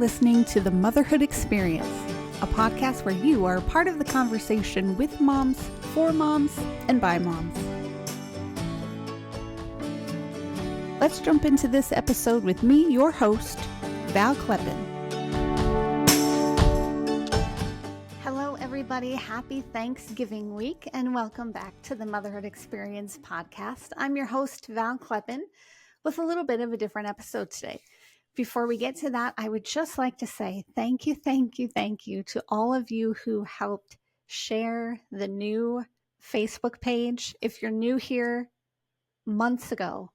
listening to The Motherhood Experience, a podcast where you are part of the conversation with moms, for moms, and by moms. Let's jump into this episode with me, your host, Val Kleppen. Hello, everybody. Happy Thanksgiving week, and welcome back to the Motherhood Experience podcast. I'm your host, Val Kleppen, with a little bit of a different episode today. Before we get to that, I would just like to say thank you to all of you who helped share the new Facebook page. If you're new here, months ago,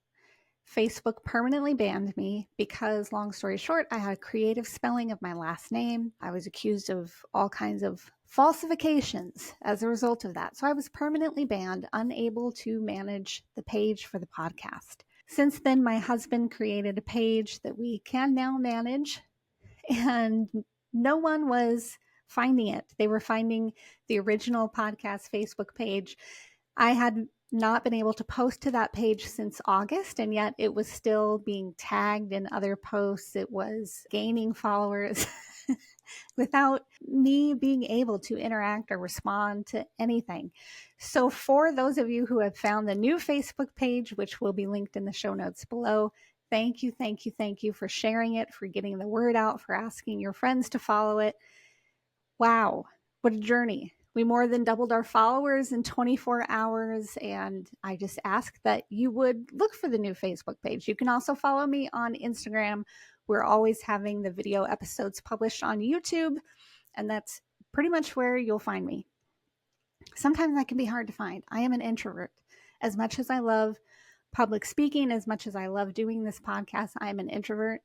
Facebook permanently banned me because, long story short, I had a creative spelling of my last name. I was accused of all kinds of falsifications as a result of that. So I was permanently banned, unable to manage the page for the podcast. Since then, my husband created a page that we can now manage, and no one was finding it. They were finding the original podcast Facebook page. I had not been able to post to that page since August, and yet it was still being tagged in other posts. It was gaining followers without me being able to interact or respond to anything. So for those of you who have found the new Facebook page, which will be linked in the show notes below, thank you for sharing it, for getting the word out, for asking your friends to follow it. Wow, what a journey. We more than doubled our followers in 24 hours, and I just ask that you would look for the new Facebook page. You can also follow me on Instagram. We're always having the video episodes published on YouTube, and that's pretty much where you'll find me. Sometimes that can be hard to find. I am an introvert. As much as I love public speaking, as much as I love doing this podcast, I'm an introvert.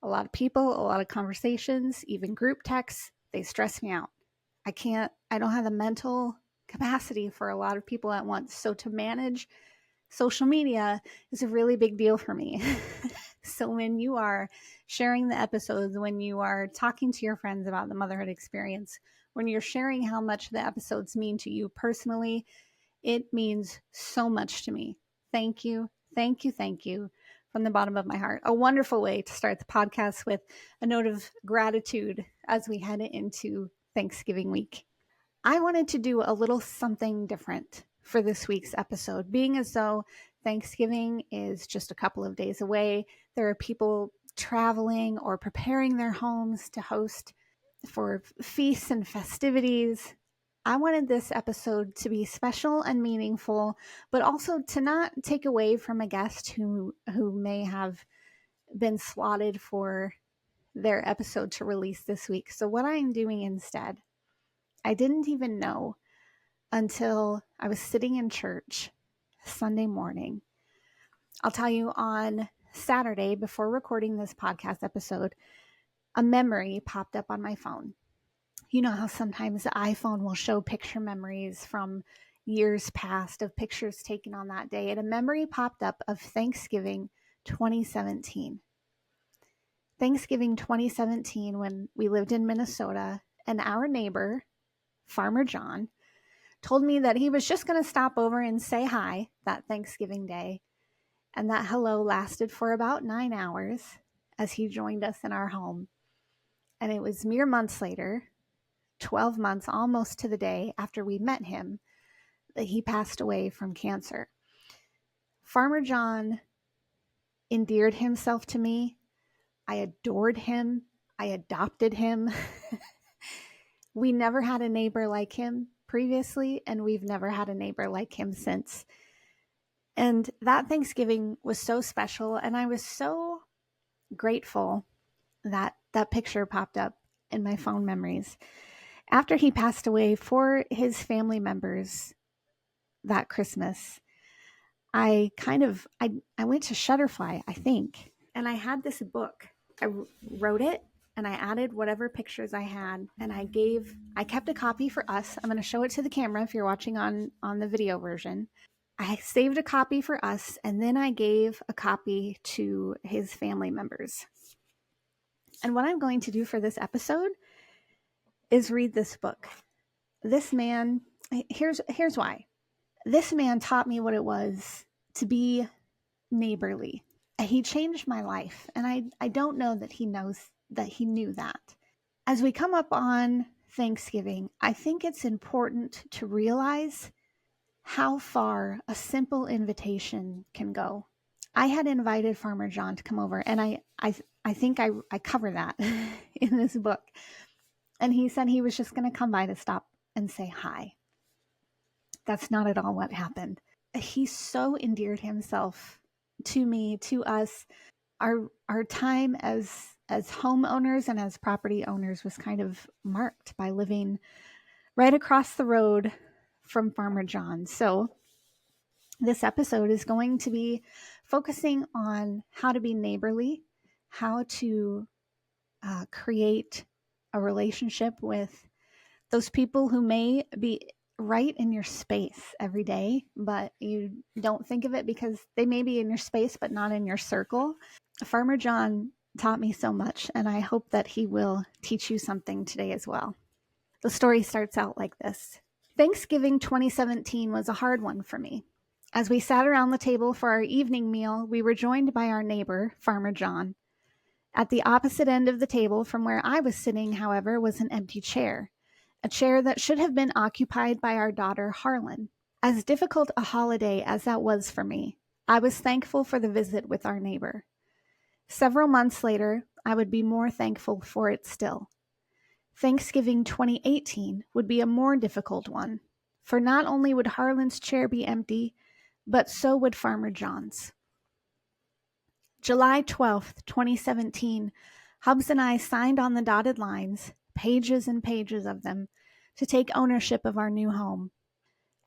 A lot of people, a lot of conversations, even group texts, they stress me out. I don't have the mental capacity for a lot of people at once. So to manage social media is a really big deal for me. So when you are sharing the episodes, when you are talking to your friends about the motherhood experience, when you're sharing how much the episodes mean to you personally, it means so much to me. Thank you from the bottom of my heart. A wonderful way to start the podcast with a note of gratitude as we head into Thanksgiving week. I wanted to do a little something different for this week's episode, being as though Thanksgiving is just a couple of days away. There are people traveling or preparing their homes to host for feasts and festivities. I wanted this episode to be special and meaningful, but also to not take away from a guest who may have been slotted for their episode to release this week. So what I'm doing instead, I didn't even know until I was sitting in church Sunday morning. I'll tell you, on Saturday, before recording this podcast episode, a memory popped up on my phone. You know how sometimes the iPhone will show picture memories from years past of pictures taken on that day. And a memory popped up of Thanksgiving 2017. Thanksgiving 2017, when we lived in Minnesota, and our neighbor, Farmer John, told me that he was just going to stop over and say hi that Thanksgiving day. And that hello lasted for about 9 hours as he joined us in our home. And it was mere months later, 12 months almost to the day after we met him, that he passed away from cancer. Farmer John endeared himself to me. I adored him. I adopted him. We never had a neighbor like him previously, and we've never had a neighbor like him since. And that Thanksgiving was so special, and I was so grateful that that picture popped up in my phone memories. After he passed away, for his family members that Christmas, I went to Shutterfly, I think, and I had this book. I wrote it, and I added whatever pictures I had, and I kept a copy for us. I'm going to show it to the camera if you're watching on the video version. I saved a copy for us, and then I gave a copy to his family members. And what I'm going to do for this episode is read this book. This man, here's why. This man taught me what it was to be neighborly. He changed my life, and I don't know that he knows that he knew that. As we come up on Thanksgiving, I think it's important to realize how far a simple invitation can go. I had invited Farmer John to come over, and I think I cover that in this book. And he said he was just going to come by to stop and say hi. That's not at all what happened. He so endeared himself to me, to us. Our time as homeowners and as property owners was kind of marked by living right across the road from Farmer John. So this episode is going to be focusing on how to be neighborly, how to create a relationship with those people who may be right in your space every day, but you don't think of it because they may be in your space, but not in your circle. Farmer John taught me so much, and I hope that he will teach you something today as well. The story starts out like this. Thanksgiving 2017 was a hard one for me. As we sat around the table for our evening meal, we were joined by our neighbor, Farmer John. At the opposite end of the table from where I was sitting, however, was an empty chair, a chair that should have been occupied by our daughter, Harlan. As difficult a holiday as that was for me, I was thankful for the visit with our neighbor. Several months later, I would be more thankful for it still. Thanksgiving 2018 would be a more difficult one, for not only would Harlan's chair be empty, but so would Farmer John's. July 12th, 2017, Hubs and I signed on the dotted lines, pages and pages of them, to take ownership of our new home.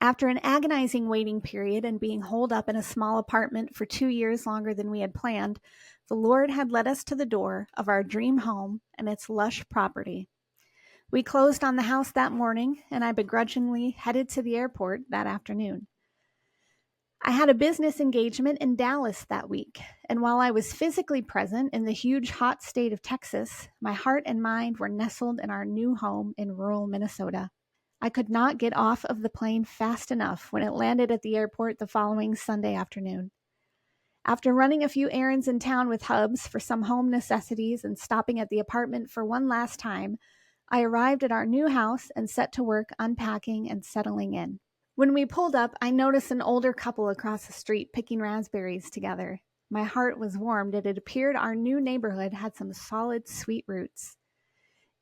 After an agonizing waiting period and being holed up in a small apartment for 2 years longer than we had planned, the Lord had led us to the door of our dream home and its lush property. We closed on the house that morning, and I begrudgingly headed to the airport that afternoon. I had a business engagement in Dallas that week, and while I was physically present in the huge hot state of Texas, my heart and mind were nestled in our new home in rural Minnesota. I could not get off of the plane fast enough when it landed at the airport the following Sunday afternoon. After running a few errands in town with Hubs for some home necessities and stopping at the apartment for one last time, I arrived at our new house and set to work unpacking and settling in. When we pulled up, I noticed an older couple across the street picking raspberries together. My heart was warmed, and it appeared our new neighborhood had some solid, sweet roots.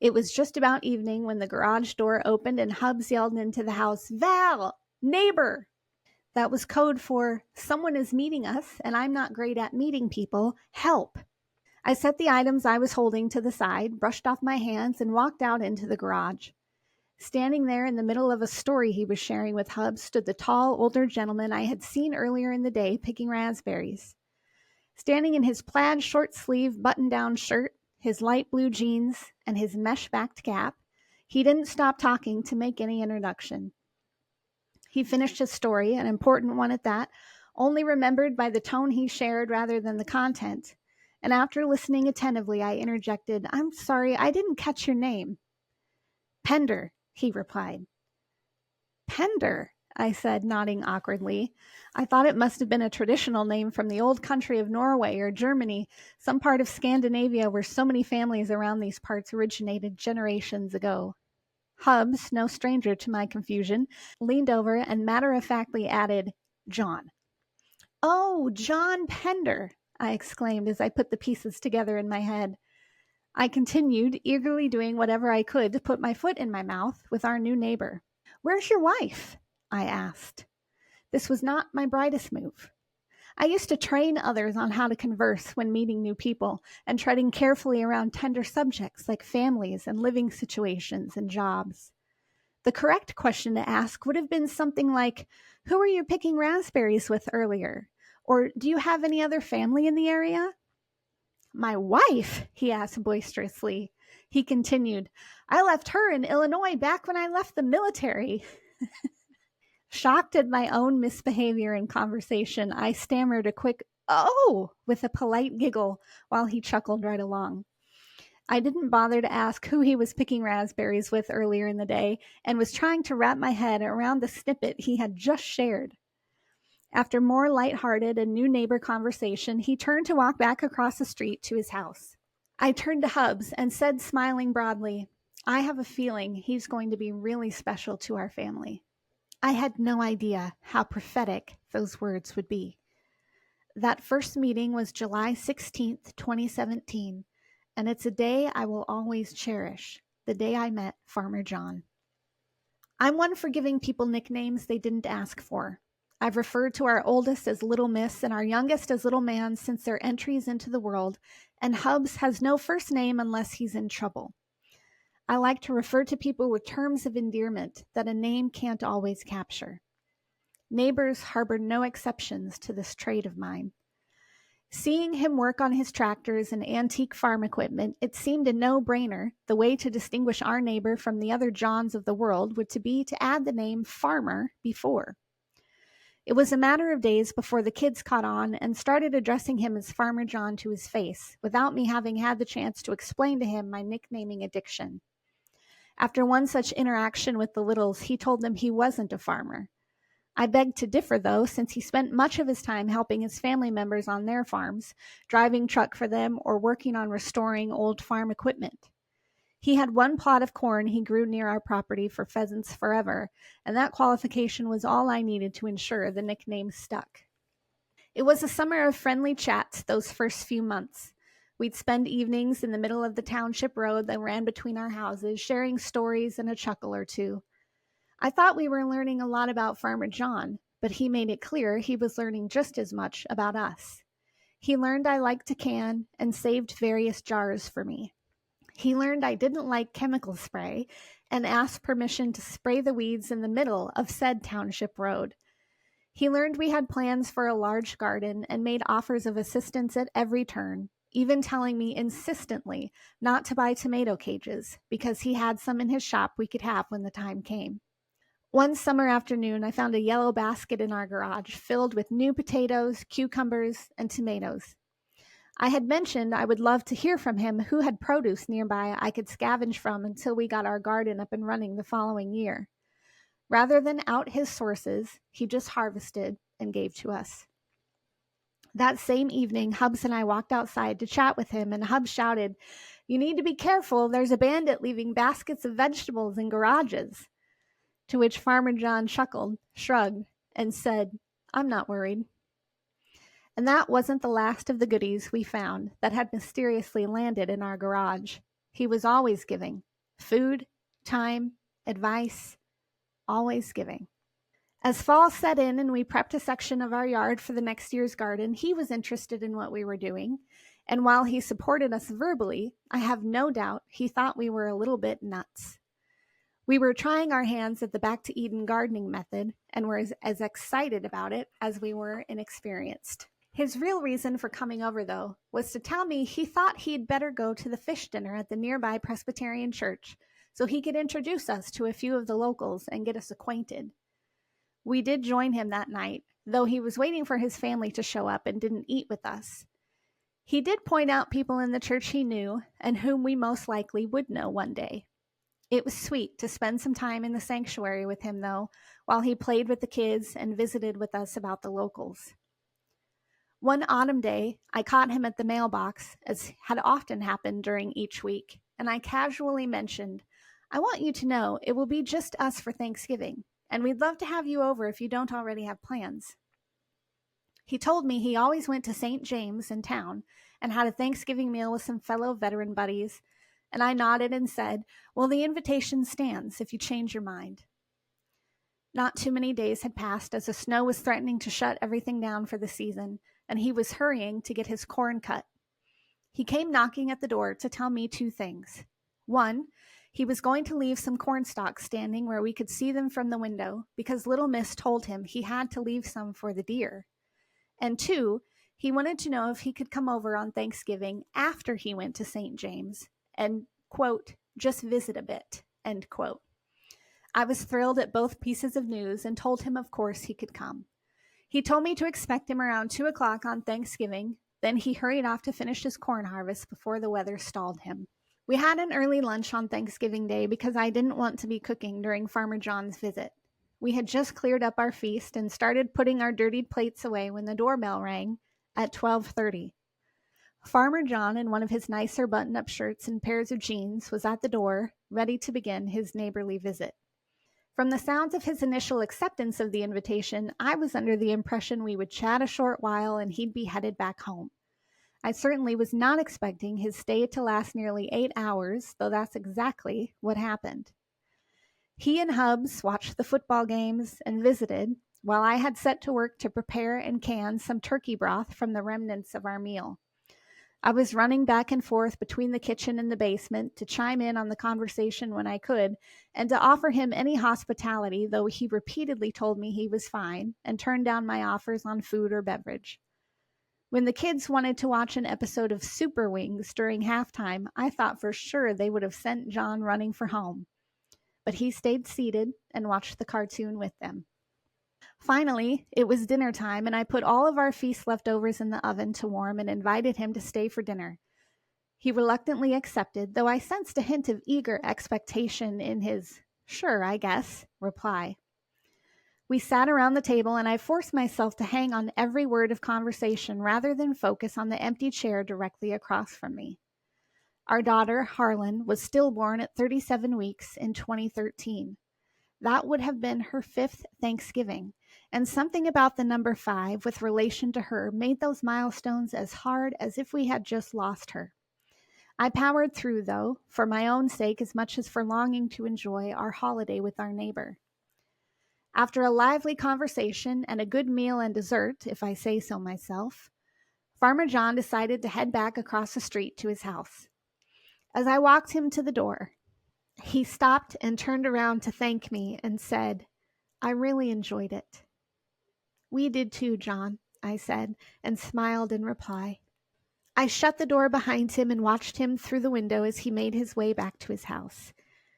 It was just about evening when the garage door opened and Hubs yelled into the house, "Val, neighbor!" That was code for, "Someone is meeting us, and I'm not great at meeting people. Help!" I set the items I was holding to the side, brushed off my hands, and walked out into the garage. Standing there in the middle of a story he was sharing with Hubs stood the tall, older gentleman I had seen earlier in the day picking raspberries. Standing in his plaid short-sleeve button-down shirt, his light blue jeans, and his mesh-backed cap, he didn't stop talking to make any introduction. He finished his story, an important one at that, only remembered by the tone he shared rather than the content. And after listening attentively, I interjected, "I'm sorry, I didn't catch your name." "Pender," he replied. "Pender," I said, nodding awkwardly. I thought it must have been a traditional name from the old country of Norway or Germany, some part of Scandinavia where so many families around these parts originated generations ago. Hubs, no stranger to my confusion, leaned over and matter-of-factly added, "John." "Oh, John Pender," I exclaimed as I put the pieces together in my head. I continued, eagerly doing whatever I could to put my foot in my mouth with our new neighbor. "Where's your wife?" I asked. This was not my brightest move. I used to train others on how to converse when meeting new people and treading carefully around tender subjects like families and living situations and jobs. The correct question to ask would have been something like, "Who were you picking raspberries with earlier?" Or, "Do you have any other family in the area?" "My wife?" he asked boisterously. He continued, "I left her in Illinois back when I left the military." Shocked at my own misbehavior in conversation, I stammered a quick, "Oh," with a polite giggle while he chuckled right along. I didn't bother to ask who he was picking raspberries with earlier in the day and was trying to wrap my head around the snippet he had just shared. After more lighthearted and new neighbor conversation, he turned to walk back across the street to his house. I turned to Hubs and said, smiling broadly, "I have a feeling he's going to be really special to our family." I had no idea how prophetic those words would be. That first meeting was July 16th, 2017, and it's a day I will always cherish, the day I met Farmer John. I'm one for giving people nicknames they didn't ask for. I've referred to our oldest as Little Miss and our youngest as Little Man since their entries into the world, and Hubs has no first name unless he's in trouble. I like to refer to people with terms of endearment that a name can't always capture. Neighbors harbored no exceptions to this trait of mine. Seeing him work on his tractors and antique farm equipment, it seemed a no-brainer. The way to distinguish our neighbor from the other Johns of the world would be to add the name Farmer before. It was a matter of days before the kids caught on and started addressing him as Farmer John to his face, without me having had the chance to explain to him my nicknaming addiction. After one such interaction with the Littles, he told them he wasn't a farmer. I begged to differ, though, since he spent much of his time helping his family members on their farms, driving truck for them, or working on restoring old farm equipment. He had one plot of corn he grew near our property for pheasants forever, and that qualification was all I needed to ensure the nickname stuck. It was a summer of friendly chats those first few months. We'd spend evenings in the middle of the township road that ran between our houses, sharing stories and a chuckle or two. I thought we were learning a lot about Farmer John, but he made it clear he was learning just as much about us. He learned I liked to can and saved various jars for me. He learned I didn't like chemical spray and asked permission to spray the weeds in the middle of said township road. He learned we had plans for a large garden and made offers of assistance at every turn, even telling me insistently not to buy tomato cages because he had some in his shop we could have when the time came. One summer afternoon, I found a yellow basket in our garage filled with new potatoes, cucumbers, and tomatoes. I had mentioned I would love to hear from him who had produce nearby I could scavenge from until we got our garden up and running the following year. Rather than out his sources, he just harvested and gave to us. That same evening, Hubs and I walked outside to chat with him, and Hubs shouted, "You need to be careful, there's a bandit leaving baskets of vegetables in garages." To which Farmer John chuckled, shrugged, and said, "I'm not worried." And that wasn't the last of the goodies we found that had mysteriously landed in our garage. He was always giving. Food, time, advice, always giving. As fall set in and we prepped a section of our yard for the next year's garden, he was interested in what we were doing. And while he supported us verbally, I have no doubt he thought we were a little bit nuts. We were trying our hands at the Back to Eden gardening method and were as excited about it as we were inexperienced. His real reason for coming over, though, was to tell me he thought he'd better go to the fish dinner at the nearby Presbyterian church so he could introduce us to a few of the locals and get us acquainted. We did join him that night, though he was waiting for his family to show up and didn't eat with us. He did point out people in the church he knew and whom we most likely would know one day. It was sweet to spend some time in the sanctuary with him, though, while he played with the kids and visited with us about the locals. One autumn day, I caught him at the mailbox, as had often happened during each week, and I casually mentioned, "I want you to know it will be just us for Thanksgiving, and we'd love to have you over if you don't already have plans." He told me he always went to St. James in town and had a Thanksgiving meal with some fellow veteran buddies, and I nodded and said, "Well, the invitation stands if you change your mind." Not too many days had passed as the snow was threatening to shut everything down for the season, and he was hurrying to get his corn cut. He came knocking at the door to tell me two things. One, he was going to leave some corn stalks standing where we could see them from the window because Little Miss told him he had to leave some for the deer. And two, he wanted to know if he could come over on Thanksgiving after he went to St. James and, quote, "just visit a bit," end quote. I was thrilled at both pieces of news and told him of course he could come. He told me to expect him around 2 o'clock on Thanksgiving, then he hurried off to finish his corn harvest before the weather stalled him. We had an early lunch on Thanksgiving Day because I didn't want to be cooking during Farmer John's visit. We had just cleared up our feast and started putting our dirtied plates away when the doorbell rang at 12:30. Farmer John, in one of his nicer button-up shirts and pairs of jeans, was at the door, ready to begin his neighborly visit. From the sounds of his initial acceptance of the invitation, I was under the impression we would chat a short while and he'd be headed back home. I certainly was not expecting his stay to last nearly 8 hours, though that's exactly what happened. He and Hubs watched the football games and visited, while I had set to work to prepare and can some turkey broth from the remnants of our meal. I was running back and forth between the kitchen and the basement to chime in on the conversation when I could and to offer him any hospitality, though he repeatedly told me he was fine and turned down my offers on food or beverage. When the kids wanted to watch an episode of Super Wings during halftime, I thought for sure they would have sent John running for home. But he stayed seated and watched the cartoon with them. Finally, it was dinner time, and I put all of our feast leftovers in the oven to warm and invited him to stay for dinner. He reluctantly accepted, though I sensed a hint of eager expectation in his "sure, I guess" reply. We sat around the table, and I forced myself to hang on every word of conversation rather than focus on the empty chair directly across from me. Our daughter, Harlan, was stillborn at 37 weeks in 2013. That would have been her 5th Thanksgiving, and something about the number 5 with relation to her made those milestones as hard as if we had just lost her. I powered through, though, for my own sake as much as for longing to enjoy our holiday with our neighbor. After a lively conversation and a good meal and dessert, if I say so myself, Farmer John decided to head back across the street to his house. As I walked him to the door, he stopped and turned around to thank me and said, "I really enjoyed it." "We did too, John," I said, and smiled in reply. I shut the door behind him and watched him through the window as he made his way back to his house.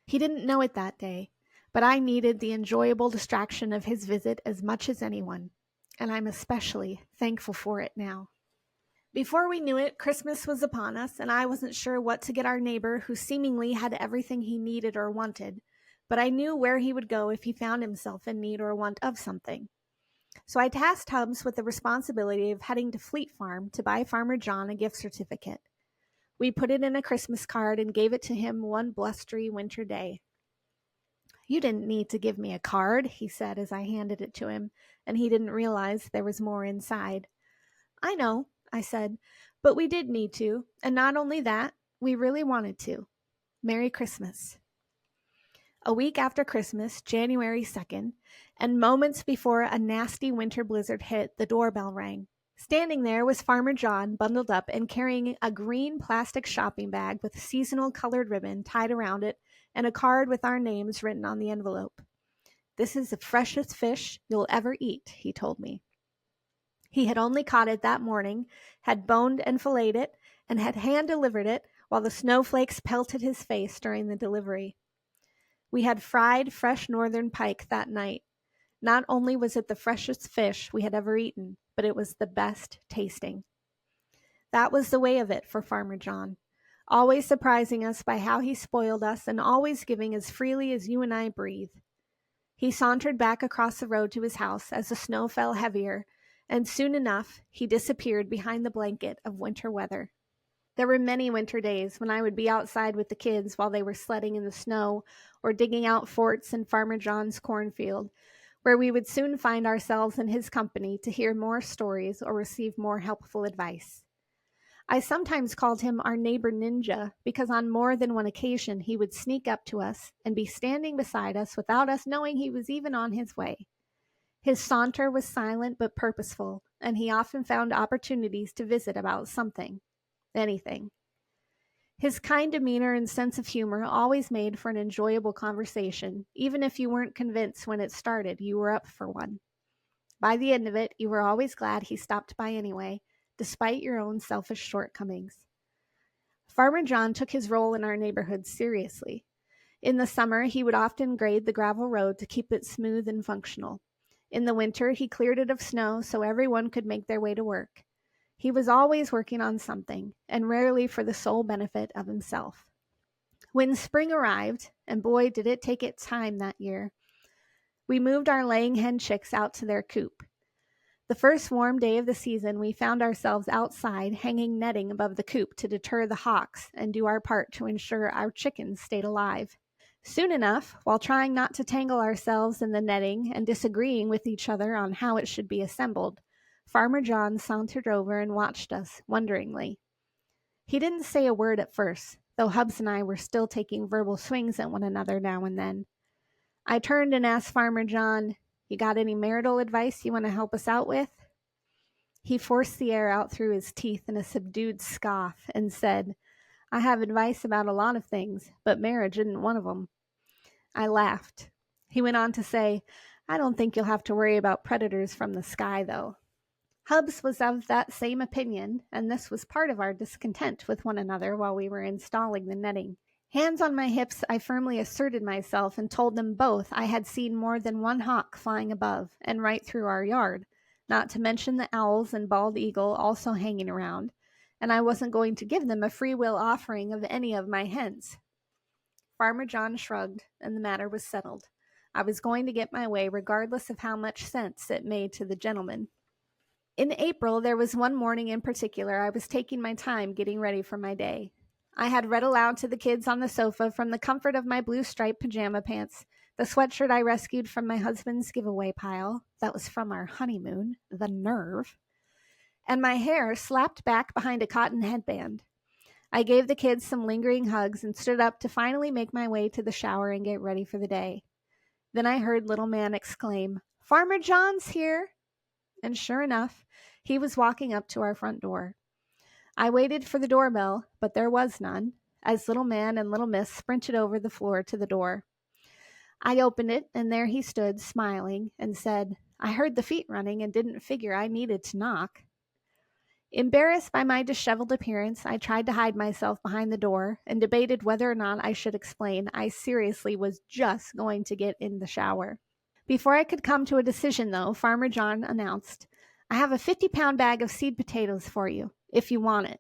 He didn't know it that day, but I needed the enjoyable distraction of his visit as much as anyone, and I'm especially thankful for it now. Before we knew it, Christmas was upon us, and I wasn't sure what to get our neighbor who seemingly had everything he needed or wanted, but I knew where he would go if he found himself in need or want of something. So I tasked Hubs with the responsibility of heading to Fleet Farm to buy Farmer John a gift certificate. We put it in a Christmas card and gave it to him one blustery winter day. "You didn't need to give me a card," he said as I handed it to him, and he didn't realize there was more inside. "I know," I said, "but we did need to, and not only that, we really wanted to. Merry Christmas." A week after Christmas, January 2nd, and moments before a nasty winter blizzard hit, the doorbell rang. Standing there was Farmer John, bundled up and carrying a green plastic shopping bag with seasonal colored ribbon tied around it and a card with our names written on the envelope. "This is the freshest fish you'll ever eat," he told me. He had only caught it that morning, had boned and filleted it, and had hand-delivered it while the snowflakes pelted his face during the delivery. We had fried fresh northern pike that night. Not only was it the freshest fish we had ever eaten, but it was the best tasting. That was the way of it for Farmer John, always surprising us by how he spoiled us and always giving as freely as you and I breathe. He sauntered back across the road to his house as the snow fell heavier, and soon enough he disappeared behind the blanket of winter weather. There were many winter days when I would be outside with the kids while they were sledding in the snow or digging out forts in Farmer John's cornfield, where we would soon find ourselves in his company to hear more stories or receive more helpful advice. I sometimes called him our neighbor ninja because on more than one occasion he would sneak up to us and be standing beside us without us knowing he was even on his way. His saunter was silent but purposeful, and he often found opportunities to visit about something, anything. His kind demeanor and sense of humor always made for an enjoyable conversation, even if you weren't convinced when it started you were up for one. By the end of it, you were always glad he stopped by anyway, despite your own selfish shortcomings. Farmer John took his role in our neighborhood seriously. In the summer, he would often grade the gravel road to keep it smooth and functional. In the winter, he cleared it of snow so everyone could make their way to work. He was always working on something, and rarely for the sole benefit of himself. When spring arrived, and boy did it take its time that year, we moved our laying hen chicks out to their coop. The first warm day of the season, we found ourselves outside hanging netting above the coop to deter the hawks and do our part to ensure our chickens stayed alive. Soon enough, while trying not to tangle ourselves in the netting and disagreeing with each other on how it should be assembled, Farmer John sauntered over and watched us wonderingly. He didn't say a word at first, though Hubs and I were still taking verbal swings at one another now and then. I turned and asked Farmer John, "You got any marital advice you want to help us out with?" He forced the air out through his teeth in a subdued scoff and said, "I have advice about a lot of things, but marriage isn't one of them." I laughed. He went on to say, "I don't think you'll have to worry about predators from the sky, though." Hubs was of that same opinion, and this was part of our discontent with one another while we were installing the netting. Hands on my hips, I firmly asserted myself and told them both I had seen more than one hawk flying above and right through our yard, not to mention the owls and bald eagle also hanging around, and I wasn't going to give them a free will offering of any of my hens. Farmer John shrugged, and the matter was settled. I was going to get my way regardless of how much sense it made to the gentleman. In April, there was one morning in particular I was taking my time getting ready for my day. I had read aloud to the kids on the sofa from the comfort of my blue striped pajama pants, the sweatshirt I rescued from my husband's giveaway pile, that was from our honeymoon, the nerve, and my hair slapped back behind a cotton headband. I gave the kids some lingering hugs and stood up to finally make my way to the shower and get ready for the day. Then I heard little man exclaim, "Farmer John's here!" And sure enough, he was walking up to our front door. I waited for the doorbell, but there was none, as little man and little miss sprinted over the floor to the door. I opened it, and there he stood, smiling, and said, "I heard the feet running and didn't figure I needed to knock." Embarrassed by my disheveled appearance, I tried to hide myself behind the door and debated whether or not I should explain I seriously was just going to get in the shower. Before I could come to a decision, though, Farmer John announced, "I have a 50-pound bag of seed potatoes for you, if you want it."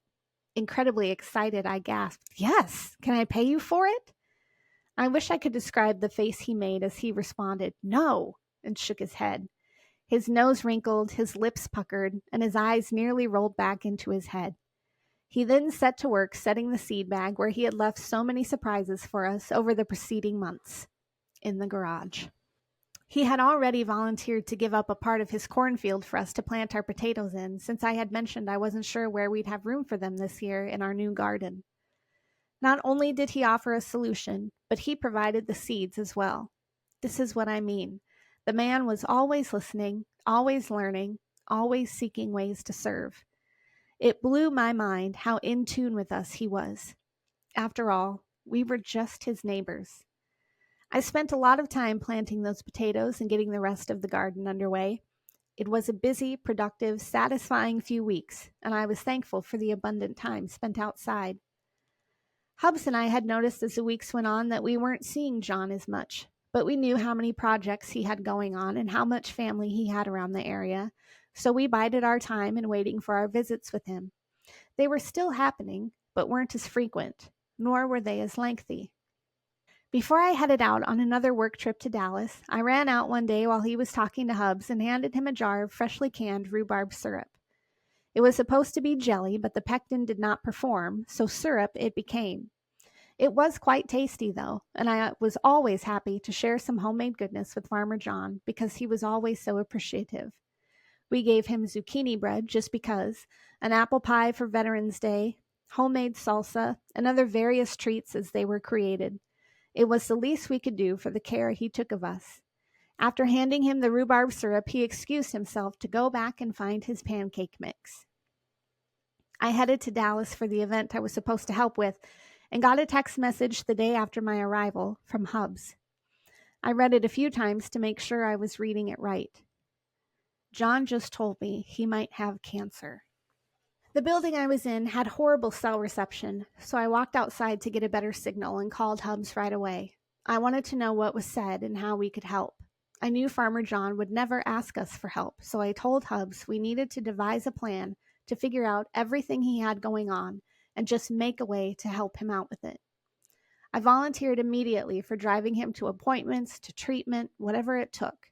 Incredibly excited, I gasped, "Yes! Can I pay you for it?" I wish I could describe the face he made as he responded, "No," and shook his head. His nose wrinkled, his lips puckered, and his eyes nearly rolled back into his head. He then set to work setting the seed bag where he had left so many surprises for us over the preceding months, in the garage. He had already volunteered to give up a part of his cornfield for us to plant our potatoes in, since I had mentioned I wasn't sure where we'd have room for them this year in our new garden. Not only did he offer a solution, but he provided the seeds as well. This is what I mean. The man was always listening, always learning, always seeking ways to serve. It blew my mind how in tune with us he was. After all, we were just his neighbors. I spent a lot of time planting those potatoes and getting the rest of the garden underway. It was a busy, productive, satisfying few weeks, and I was thankful for the abundant time spent outside. Hubs and I had noticed as the weeks went on that we weren't seeing John as much, but we knew how many projects he had going on and how much family he had around the area, so we bided our time in waiting for our visits with him. They were still happening, but weren't as frequent, nor were they as lengthy. Before I headed out on another work trip to Dallas, I ran out one day while he was talking to Hubs and handed him a jar of freshly canned rhubarb syrup. It was supposed to be jelly, but the pectin did not perform, so syrup it became. It was quite tasty, though, and I was always happy to share some homemade goodness with Farmer John because he was always so appreciative. We gave him zucchini bread just because, an apple pie for Veterans Day, homemade salsa, and other various treats as they were created. It was the least we could do for the care he took of us. After handing him the rhubarb syrup, he excused himself to go back and find his pancake mix. I headed to Dallas for the event I was supposed to help with and got a text message the day after my arrival from Hubs. I read it a few times to make sure I was reading it right. John just told me he might have cancer. The building I was in had horrible cell reception, so I walked outside to get a better signal and called Hubs right away. I wanted to know what was said and how we could help. I knew Farmer John would never ask us for help, so I told Hubs we needed to devise a plan to figure out everything he had going on and just make a way to help him out with it. I volunteered immediately for driving him to appointments, to treatment, whatever it took.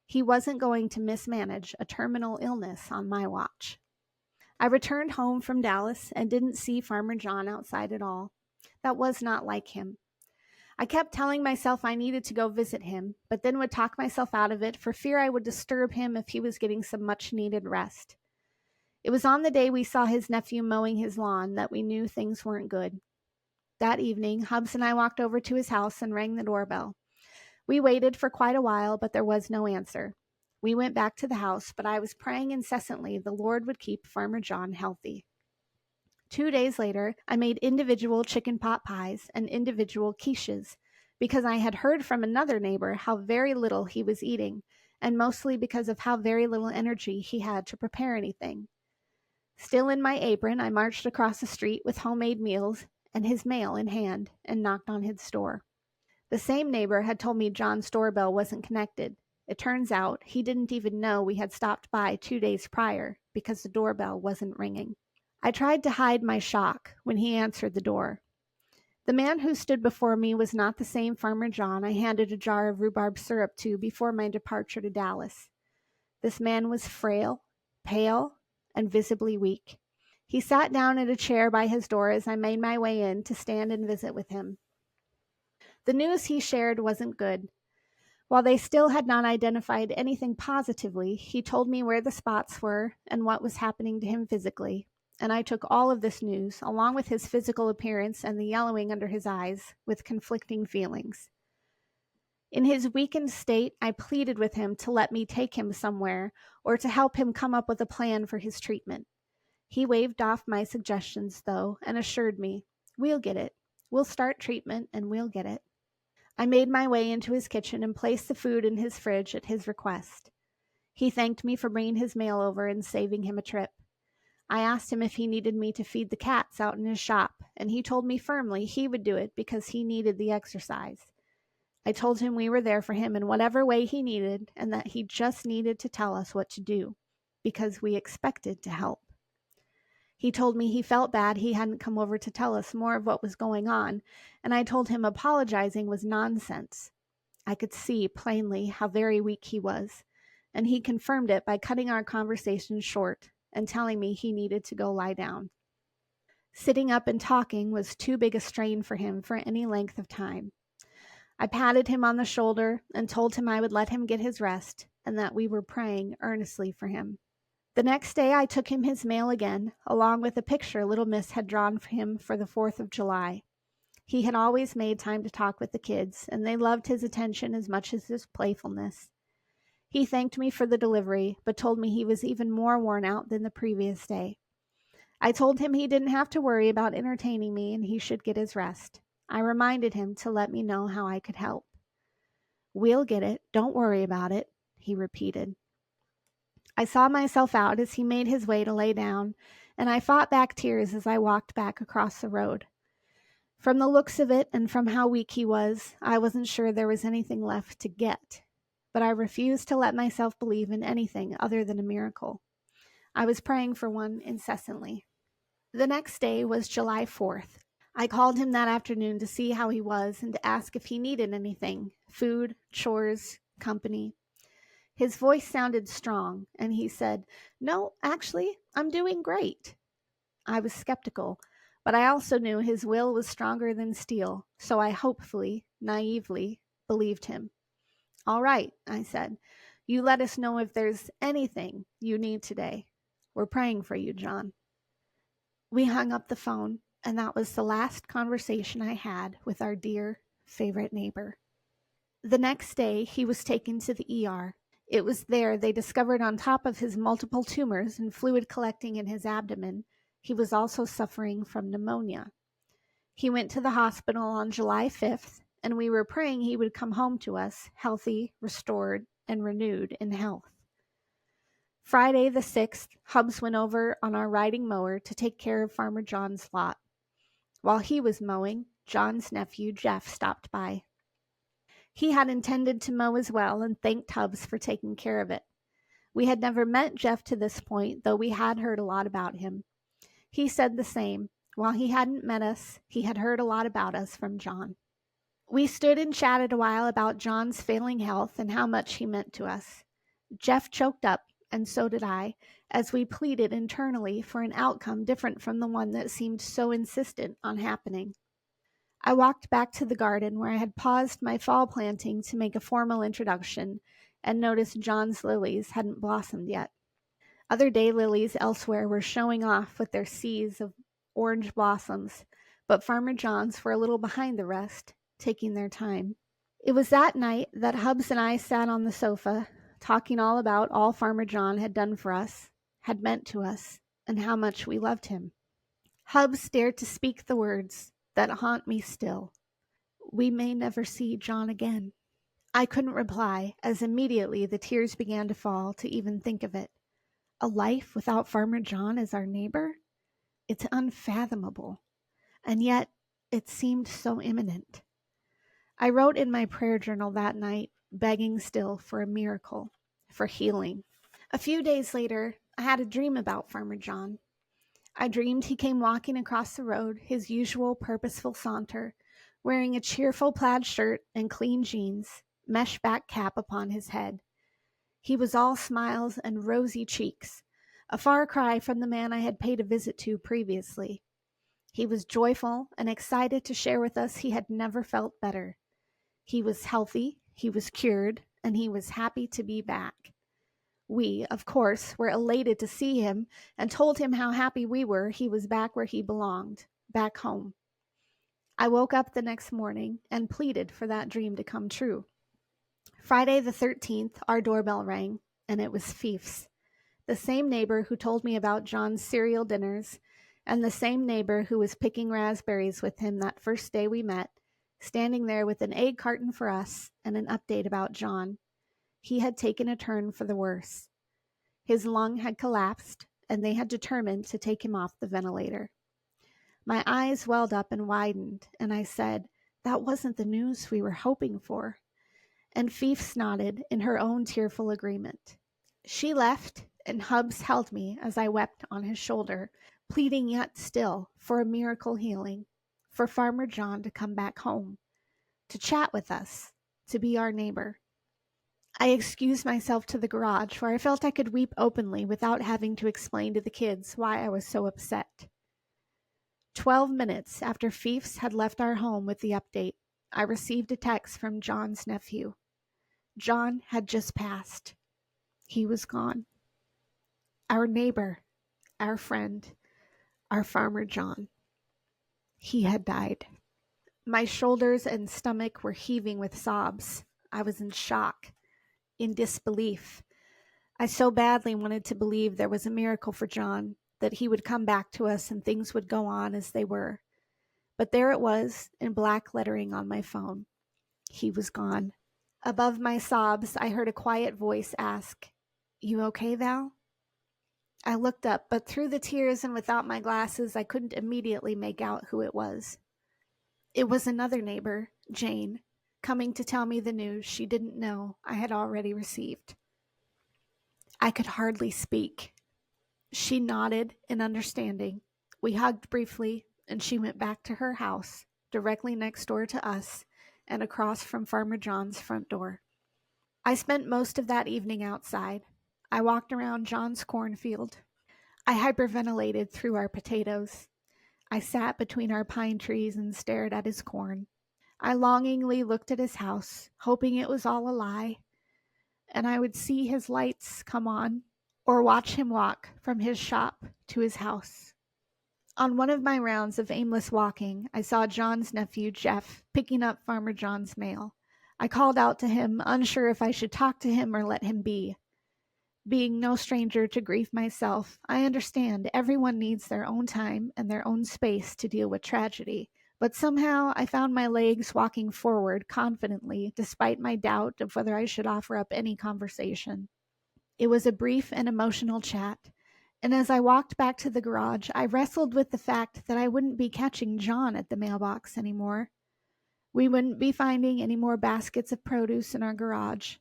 He wasn't going to mismanage a terminal illness on my watch. I returned home from Dallas and didn't see Farmer John outside at all. That was not like him. I kept telling myself I needed to go visit him, but then would talk myself out of it for fear I would disturb him if he was getting some much-needed rest. It was on the day we saw his nephew mowing his lawn that we knew things weren't good. That evening, Hubs and I walked over to his house and rang the doorbell. We waited for quite a while, but there was no answer. We went back to the house, but I was praying incessantly the Lord would keep Farmer John healthy. 2 days later, I made individual chicken pot pies and individual quiches because I had heard from another neighbor how very little he was eating, and mostly because of how very little energy he had to prepare anything. Still in my apron, I marched across the street with homemade meals and his mail in hand and knocked on his door. The same neighbor had told me John's doorbell wasn't connected. It turns out he didn't even know we had stopped by 2 days prior because the doorbell wasn't ringing. I tried to hide my shock when he answered the door. The man who stood before me was not the same Farmer John I handed a jar of rhubarb syrup to before my departure to Dallas. This man was frail, pale, and visibly weak. He sat down in a chair by his door as I made my way in to stand and visit with him. The news he shared wasn't good. While they still had not identified anything positively, he told me where the spots were and what was happening to him physically, and I took all of this news, along with his physical appearance and the yellowing under his eyes, with conflicting feelings. In his weakened state, I pleaded with him to let me take him somewhere or to help him come up with a plan for his treatment. He waved off my suggestions, though, and assured me, "We'll get it. We'll start treatment and we'll get it." I made my way into his kitchen and placed the food in his fridge at his request. He thanked me for bringing his mail over and saving him a trip. I asked him if he needed me to feed the cats out in his shop, and he told me firmly he would do it because he needed the exercise. I told him we were there for him in whatever way he needed and that he just needed to tell us what to do, because we expected to help. He told me he felt bad he hadn't come over to tell us more of what was going on, and I told him apologizing was nonsense. I could see plainly how very weak he was, and he confirmed it by cutting our conversation short and telling me he needed to go lie down. Sitting up and talking was too big a strain for him for any length of time. I patted him on the shoulder and told him I would let him get his rest and that we were praying earnestly for him. The next day I took him his mail again, along with a picture little Miss had drawn for him for the 4th of July. He had always made time to talk with the kids, and they loved his attention as much as his playfulness. He thanked me for the delivery, but told me he was even more worn out than the previous day. I told him he didn't have to worry about entertaining me and he should get his rest. I reminded him to let me know how I could help. "We'll get it. Don't worry about it," he repeated. I saw myself out as he made his way to lay down, and I fought back tears as I walked back across the road. From the looks of it and from how weak he was, I wasn't sure there was anything left to get, but I refused to let myself believe in anything other than a miracle. I was praying for one incessantly. The next day was July 4th. I called him that afternoon to see how he was and to ask if he needed anything, food, chores, company. His voice sounded strong, and he said, "No, actually, I'm doing great." I was skeptical, but I also knew his will was stronger than steel, so I hopefully, naively, believed him. "All right," I said. "You let us know if there's anything you need today. We're praying for you, John." We hung up the phone, and that was the last conversation I had with our dear, favorite neighbor. The next day, he was taken to the ER. It was there they discovered on top of his multiple tumors and fluid collecting in his abdomen, he was also suffering from pneumonia. He went to the hospital on July 5th, and we were praying he would come home to us, healthy, restored, and renewed in health. Friday the 6th, Hubs went over on our riding mower to take care of Farmer John's lot. While he was mowing, John's nephew, Jeff, stopped by. He had intended to mow as well and thanked Hubs for taking care of it. We had never met Jeff to this point, though we had heard a lot about him. He said the same. While he hadn't met us, he had heard a lot about us from John. We stood and chatted a while about John's failing health and how much he meant to us. Jeff choked up, and so did I, as we pleaded internally for an outcome different from the one that seemed so insistent on happening. I walked back to the garden where I had paused my fall planting to make a formal introduction and noticed John's lilies hadn't blossomed yet. Other daylilies elsewhere were showing off with their seas of orange blossoms, but Farmer John's were a little behind the rest, taking their time. It was that night that Hubs and I sat on the sofa, talking all about all Farmer John had done for us, had meant to us, and how much we loved him. Hubs dared to speak the words that haunt me still. We may never see John again. I couldn't reply, as immediately the tears began to fall to even think of it. A life without Farmer John as our neighbor? It's unfathomable, and yet it seemed so imminent. I wrote in my prayer journal that night, begging still for a miracle, for healing. A few days later, I had a dream about Farmer John. I dreamed he came walking across the road, his usual purposeful saunter, wearing a cheerful plaid shirt and clean jeans, mesh back cap upon his head. He was all smiles and rosy cheeks, a far cry from the man I had paid a visit to previously. He was joyful and excited to share with us he had never felt better. He was healthy, he was cured, and he was happy to be back. We, of course, were elated to see him and told him how happy we were he was back where he belonged, back home. I woke up the next morning and pleaded for that dream to come true. Friday the 13th, our doorbell rang, and it was Fief's, the same neighbor who told me about John's cereal dinners, and the same neighbor who was picking raspberries with him that first day we met, standing there with an egg carton for us and an update about John. He had taken a turn for the worse. His lung had collapsed, and they had determined to take him off the ventilator. My eyes welled up and widened, and I said, "That wasn't the news we were hoping for." And Fiefs nodded in her own tearful agreement. She left, and Hubs held me as I wept on his shoulder, pleading yet still for a miracle healing, for Farmer John to come back home, to chat with us, to be our neighbor. I excused myself to the garage, where I felt I could weep openly without having to explain to the kids why I was so upset. 12 minutes after Fiefs had left our home with the update, I received a text from John's nephew. John had just passed. He was gone. Our neighbor, our friend, our Farmer John. He had died. My shoulders and stomach were heaving with sobs. I was in shock, in disbelief. I so badly wanted to believe there was a miracle for John, that he would come back to us and things would go on as they were. But there it was, in black lettering on my phone. He was gone. Above my sobs, I heard a quiet voice ask, "You okay, Val?" I looked up, but through the tears and without my glasses, I couldn't immediately make out who it was. It was another neighbor, Jane, coming to tell me the news she didn't know I had already received. I could hardly speak. She nodded in understanding. We hugged briefly, and she went back to her house, directly next door to us, and across from Farmer John's front door. I spent most of that evening outside. I walked around John's cornfield. I hyperventilated through our potatoes. I sat between our pine trees and stared at his corn. I longingly looked at his house, hoping it was all a lie, and I would see his lights come on, or watch him walk from his shop to his house. On one of my rounds of aimless walking, I saw John's nephew, Jeff, picking up Farmer John's mail. I called out to him, unsure if I should talk to him or let him be. Being no stranger to grief myself, I understand everyone needs their own time and their own space to deal with tragedy, but somehow I found my legs walking forward confidently despite my doubt of whether I should offer up any conversation. It was a brief and emotional chat, and as I walked back to the garage, I wrestled with the fact that I wouldn't be catching John at the mailbox anymore. We wouldn't be finding any more baskets of produce in our garage.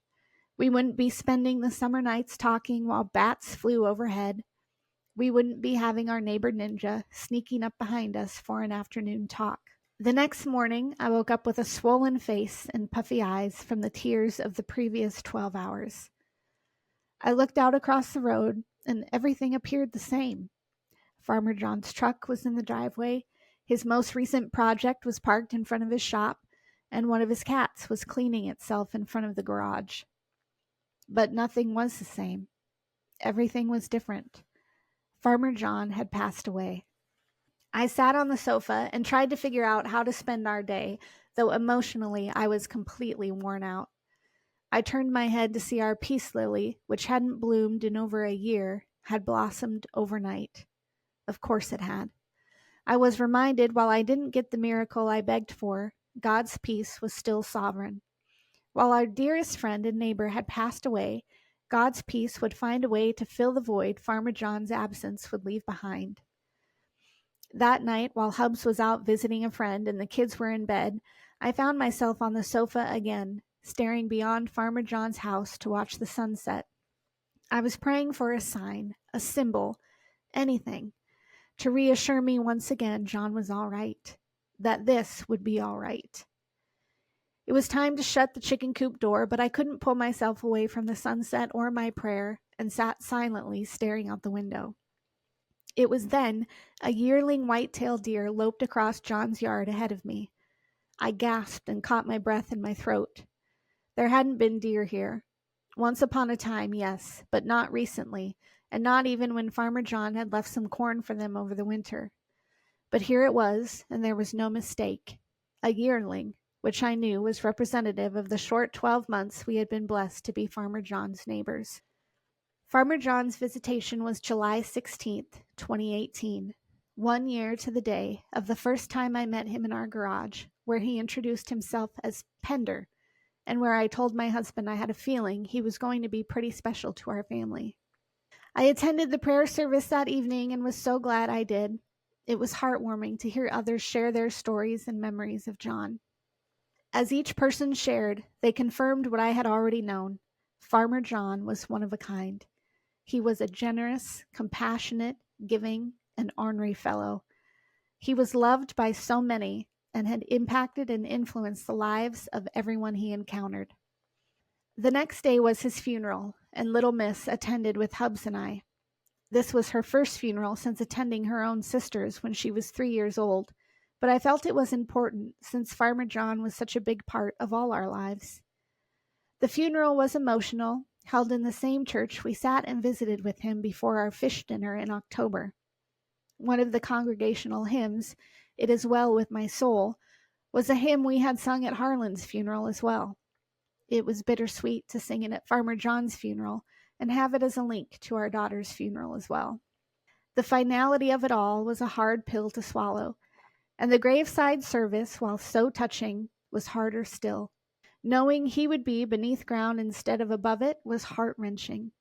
We wouldn't be spending the summer nights talking while bats flew overhead. We wouldn't be having our neighbor Ninja sneaking up behind us for an afternoon talk. The next morning, I woke up with a swollen face and puffy eyes from the tears of the previous 12 hours. I looked out across the road, and everything appeared the same. Farmer John's truck was in the driveway, his most recent project was parked in front of his shop, and one of his cats was cleaning itself in front of the garage. But nothing was the same. Everything was different. Farmer John had passed away. I sat on the sofa and tried to figure out how to spend our day, though emotionally I was completely worn out. I turned my head to see our peace lily, which hadn't bloomed in over a year, had blossomed overnight. Of course it had. I was reminded while I didn't get the miracle I begged for, God's peace was still sovereign. While our dearest friend and neighbor had passed away, God's peace would find a way to fill the void Farmer John's absence would leave behind. That night, while Hubs was out visiting a friend and the kids were in bed, I found myself on the sofa again, staring beyond Farmer John's house to watch the sunset. I was praying for a sign, a symbol, anything, to reassure me once again John was all right, that this would be all right. It was time to shut the chicken coop door, but I couldn't pull myself away from the sunset or my prayer and sat silently staring out the window. It was then a yearling white-tailed deer loped across John's yard ahead of me. I gasped and caught my breath in my throat. There hadn't been deer here. Once upon a time, yes, but not recently, and not even when Farmer John had left some corn for them over the winter. But here it was, and there was no mistake. A yearling, which I knew was representative of the short 12 months we had been blessed to be Farmer John's neighbors. Farmer John's visitation was July 16th, 2018, 1 year to the day of the first time I met him in our garage, where he introduced himself as Pender, and where I told my husband I had a feeling he was going to be pretty special to our family. I attended the prayer service that evening and was so glad I did. It was heartwarming to hear others share their stories and memories of John. As each person shared, they confirmed what I had already known. Farmer John was one of a kind. He was a generous, compassionate, giving, and ornery fellow. He was loved by so many and had impacted and influenced the lives of everyone he encountered. The next day was his funeral, and little Miss attended with Hubs and I. This was her first funeral since attending her own sister's when she was 3 years old, but I felt it was important since Farmer John was such a big part of all our lives. The funeral was emotional, held in the same church we sat and visited with him before our fish dinner in October. One of the congregational hymns, "It Is Well With My Soul," was a hymn we had sung at Harlan's funeral as well. It was bittersweet to sing it at Farmer John's funeral and have it as a link to our daughter's funeral as well. The finality of it all was a hard pill to swallow, and the graveside service, while so touching, was harder still. Knowing he would be beneath ground instead of above it was heart-wrenching.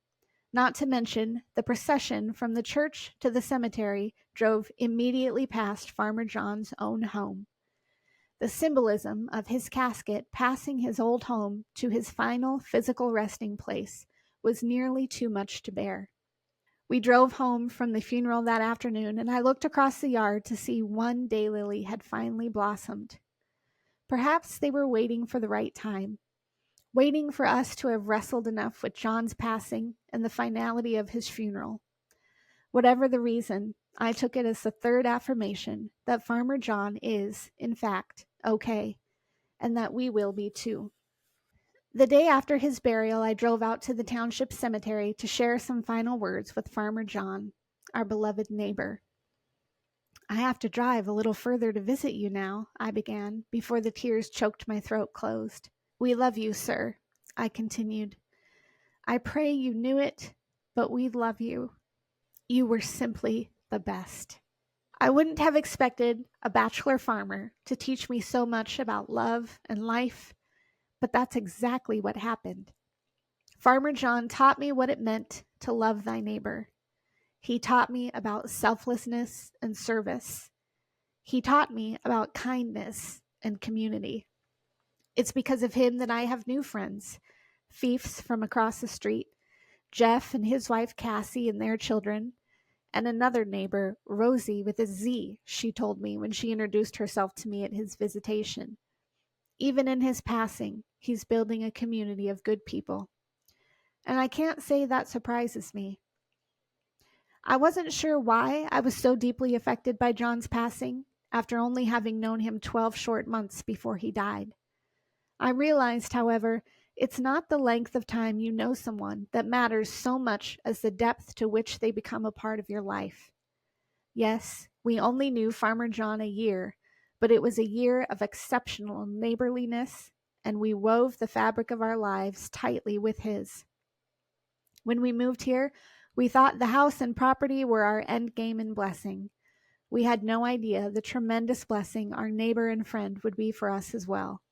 Not to mention, the procession from the church to the cemetery drove immediately past Farmer John's own home. The symbolism of his casket passing his old home to his final physical resting place was nearly too much to bear. We drove home from the funeral that afternoon, and I looked across the yard to see one daylily had finally blossomed. Perhaps they were waiting for the right time, waiting for us to have wrestled enough with John's passing and the finality of his funeral. Whatever the reason, I took it as the third affirmation that Farmer John is, in fact, okay, and that we will be too. The day after his burial, I drove out to the township cemetery to share some final words with Farmer John, our beloved neighbor. "I have to drive a little further to visit you now," I began, before the tears choked my throat closed. "We love you, sir," I continued. "I pray you knew it, but we love you. You were simply the best." I wouldn't have expected a bachelor farmer to teach me so much about love and life, but that's exactly what happened. Farmer John taught me what it meant to love thy neighbor. He taught me about selflessness and service. He taught me about kindness and community. It's because of him that I have new friends, fiefs from across the street, Jeff and his wife Cassie and their children, and another neighbor, Rosie with a Z, she told me when she introduced herself to me at his visitation. Even in his passing, he's building a community of good people. and I can't say that surprises me. I wasn't sure why I was so deeply affected by John's passing after only having known him 12 short months before he died. I realized, however, it's not the length of time you know someone that matters so much as the depth to which they become a part of your life. Yes, we only knew Farmer John a year, but it was a year of exceptional neighborliness, and we wove the fabric of our lives tightly with his. When we moved here, we thought the house and property were our end game and blessing. We had no idea the tremendous blessing our neighbor and friend would be for us as well.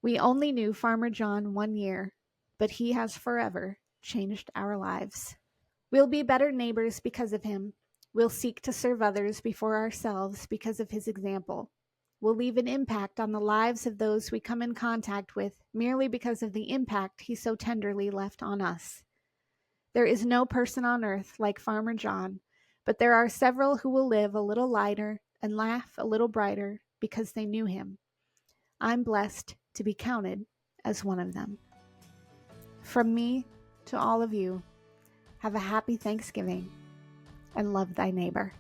We only knew Farmer John 1 year, but he has forever changed our lives. We'll be better neighbors because of him. We'll seek to serve others before ourselves because of his example. We'll leave an impact on the lives of those we come in contact with merely because of the impact he so tenderly left on us. There is no person on earth like Farmer John, but there are several who will live a little lighter and laugh a little brighter because they knew him. I'm blessed to be counted as one of them. From me to all of you, have a happy Thanksgiving and love thy neighbor.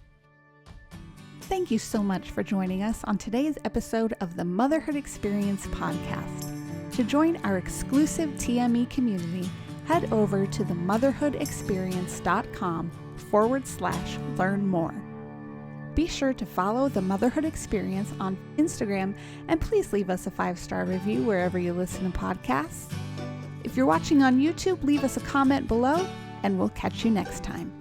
Thank you so much for joining us on today's episode of the Motherhood Experience podcast. To join our exclusive TME community, head over to themotherhoodexperience.com/learn more. Be sure to follow the Motherhood Experience on Instagram, and please leave us a 5-star review wherever you listen to podcasts. If you're watching on YouTube, leave us a comment below, and we'll catch you next time.